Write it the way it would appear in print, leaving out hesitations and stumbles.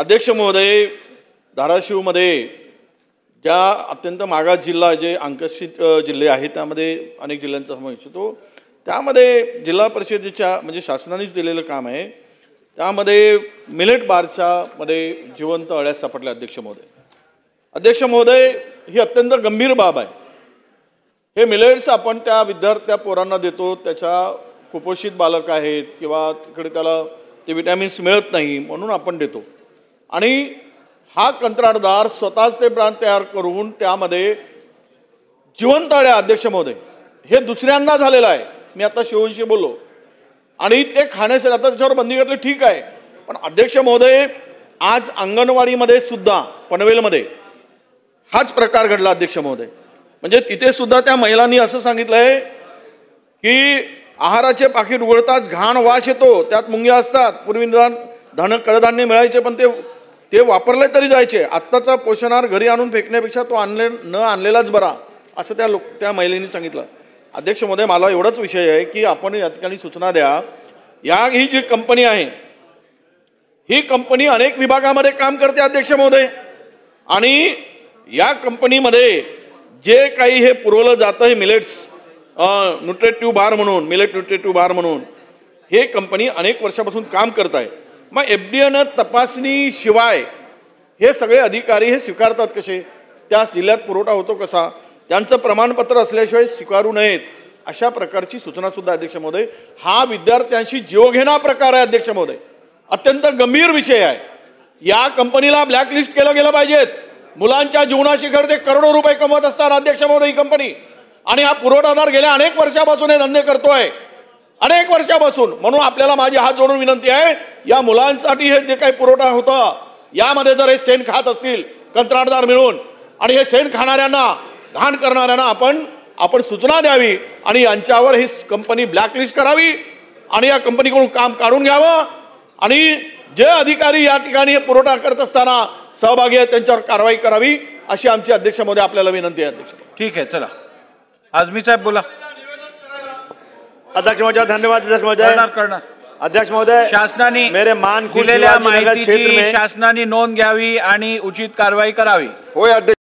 अध्यक्ष महोदय, धाराशिवमध्ये ज्या अत्यंत मागास जिल्हा जे आकर्षित जिल्हे आहेत त्यामध्ये अनेक जिल्ह्यांचा समावेश होतो, त्यामध्ये जिल्हा परिषदेच्या म्हणजे शासनानेच दिलेलं काम आहे, त्यामध्ये मिलेट बारच्या मध्ये जिवंत अळ्या सापडल्या. अध्यक्ष महोदय, ही अत्यंत गंभीर बाब आहे. हे मिलेट्स आपण त्या पोरांना देतो, त्याच्या कुपोषित बालक आहेत किंवा तिकडे त्याला ते विटॅमिन्स मिळत नाही म्हणून आपण देतो. आणि हा कंत्राटदार स्वतःच ते ब्रँड तयार करून त्यामध्ये जिवंत अळ्या, अध्यक्ष महोदय, हे दुसऱ्यांदा झालेलं आहे. मी आता शिवशी बोललो आणि ते खाण्यासाठी आता त्याच्यावर बंदी घातली, ठीक आहे. पण अध्यक्ष महोदय, आज अंगणवाडीमध्ये सुद्धा पनवेलमध्ये हाच प्रकार घडला. अध्यक्ष महोदय, म्हणजे तिथे सुद्धा त्या महिलांनी असं सांगितलंय की आहाराचे पाकिट उघडताच घाण वास येतो, त्यात मुंग्या असतात. पूर्वी कडधान्य मिळायचे पण ते वापरले तरी जायचे. आत्ताचा पोषण आहार घरी आणून फेकण्यापेक्षा तो न आणलेलाच बरा, असं त्या महिलेने सांगितलं. अध्यक्ष महोदय, मला एवढाच विषय आहे की आपण या ठिकाणी सूचना द्या. ही जी कंपनी आहे, ही कंपनी अनेक विभागामध्ये काम करते. अध्यक्ष महोदय, आणि या कंपनीमध्ये जे काही हे पुरवलं जातं, हे मिलेट्स न्यूट्रिटिव्ह बार म्हणून, मिलेट न्यूट्रिटिव्ह बार म्हणून हे कंपनी अनेक वर्षापासून काम करत आहे. मग FDA तपासणी शिवाय हे सगळे अधिकारी हे स्वीकारतात कसे? त्या जिल्ह्यात पुरवठा होतो कसा? त्यांचं प्रमाणपत्र असल्याशिवाय स्वीकारू नयेत, अशा प्रकारची सूचना सुद्धा. अध्यक्ष महोदय, हा विद्यार्थ्यांशी जीवघेणा प्रकार आहे. अध्यक्ष महोदय, अत्यंत गंभीर विषय आहे. या कंपनीला ब्लॅकलिस्ट केलं गेलं पाहिजेत. मुलांच्या जीवनाशी घडते करोडो रुपये कमवत असतात. अध्यक्ष महोदय, ही कंपनी आणि हा पुरवठादार गेल्या अनेक वर्षापासून हे धंदे करतोय, अनेक वर्षापासून. म्हणून आपल्याला माझी हात जोडून विनंती आहे, या मुलांसाठी हे जे काही पुरवठा होता यामध्ये जर हे शेण खात असतील कंत्राटदार मिळून आणि हे शेण खाणाऱ्यांना, घाण करणाऱ्यांना आपण सूचना द्यावी आणि यांच्यावर ही कंपनी ब्लॅकलिस्ट करावी आणि या कंपनीकडून काम काढून घ्यावं आणि जे अधिकारी या ठिकाणी हे पुरवठा करत असताना सहभागी आहेत त्यांच्यावर कारवाई करावी, अशी आमची अध्यक्ष महोदय आपल्याला विनंती आहे. अध्यक्ष, ठीक आहे, चला आझमी साहेब बोला. अध्यक्ष महोदय, धन्यवाद. अध्यक्ष महोदय, करणार. अध्यक्ष महोदय, शासनाने मेरे मान दिलेल्या माहितीची शासनाने नोंद घ्यावी आणि उचित कारवाई करावी. होय अध्यक्ष.